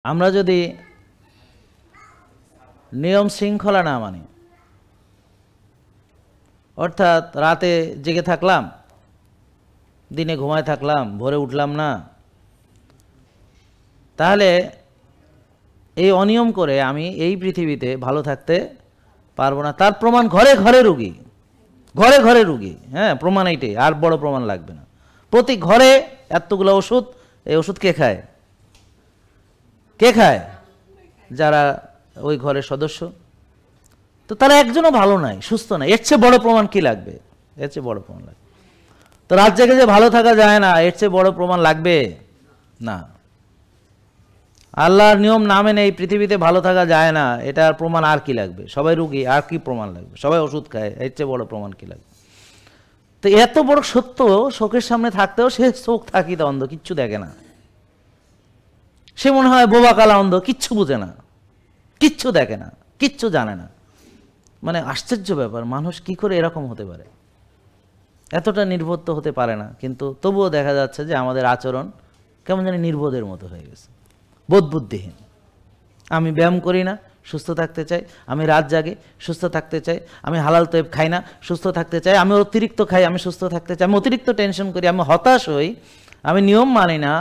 আমরা যদি নিয়ম শৃঙ্খলা না মানি, অর্থাৎ রাতে জেগে থাকলাম, দিনে ঘুমায় থাকলাম, ভোরে উঠলাম না, তাহলে এই অনিয়ম করে আমি এই পৃথিবীতে ভালো থাকতে পারবো না। তার প্রমাণ ঘরে ঘরে রুগী, ঘরে ঘরে রুগী। হ্যাঁ, প্রমাণ এইটাই, আর বড় প্রমাণ লাগবে না। প্রতি ঘরে এতগুলো ওষুধ। এই ওষুধ কে খায়? কে খায়? যারা ওই ঘরের সদস্য। তো তারা একজনও ভালো নাই, সুস্থ নাই। এর চেয়ে বড় প্রমাণ কি লাগবে? এর চেয়ে বড় প্রমাণ লাগবে? তো রাত জেগে যে ভালো থাকা যায় না, এর চেয়ে বড় প্রমাণ লাগবে না। আল্লাহর নিয়ম না মেনে এই পৃথিবীতে ভালো থাকা যায় না, এটার প্রমাণ আর কি লাগবে? সবাই রুগী, আর কি প্রমাণ লাগবে? সবাই ওষুধ খায়, এর চেয়ে বড় প্রমাণ কি লাগবে? তো এত বড় সত্য চোখের সামনে থাকতেও সে চোখ থাকিতে অন্ধ, কিচ্ছু দেখে না। সে মনে হয় বোবা কালা অন্ধ, কিচ্ছু বুঝে না, কিচ্ছু দেখে না, কিচ্ছু জানে না। মানে আশ্চর্য ব্যাপার, মানুষ কি করে এরকম হতে পারে? এতটা নির্বোধ তো হতে পারে না, কিন্তু তবুও দেখা যাচ্ছে যে আমাদের আচরণ কেমন জানি নির্বোধের মতো হয়ে গেছে, বোধবুদ্ধিহীন। আমি ব্যায়াম করি না, সুস্থ থাকতে চাই। আমি রাত জাগে, সুস্থ থাকতে চাই। আমি হালাল তৈব খাই না, সুস্থ থাকতে চাই। আমি অতিরিক্ত খাই, আমি সুস্থ থাকতে চাই। আমি অতিরিক্ত টেনশন করি, আমি হতাশ হই। আমি নিয়ম মানি না,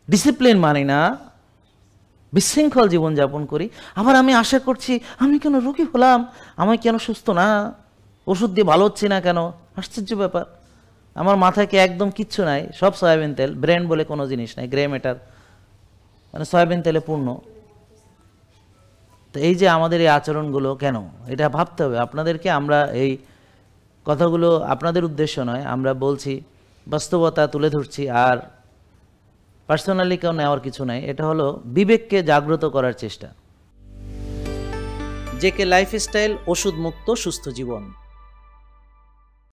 ডিসিপ্লিন মানি না, বিশৃঙ্খল জীবনযাপন করি। আবার আমি আশা করছি আমি কেন রোগী হলাম, আমি কেন সুস্থ না, ওষুধ দিয়ে ভালো হচ্ছি না কেন? আশ্চর্য ব্যাপার। আমার মাথায় কি একদম কিচ্ছু নাই, সব সয়াবিন তেল, ব্রেন বলে কোনো জিনিস নাই, গ্রে ম্যাটার মানে সয়াবিন তেলে পূর্ণ। তো এই যে আমাদের এই আচরণগুলো কেন, এটা ভাবতে হবে আপনাদেরকে। আমরা এই কথাগুলো আপনাদের উদ্দেশ্য নয়, আমরা বলছি, বাস্তবতা তুলে ধরছি। আর পার্সোনালি কেউ নেওয়ার কিছু নাই, এটা হলো বিবেককে জাগ্রত করার চেষ্টা। জেকে লাইফস্টাইল, ওষুধ মুক্ত সুস্থ জীবন।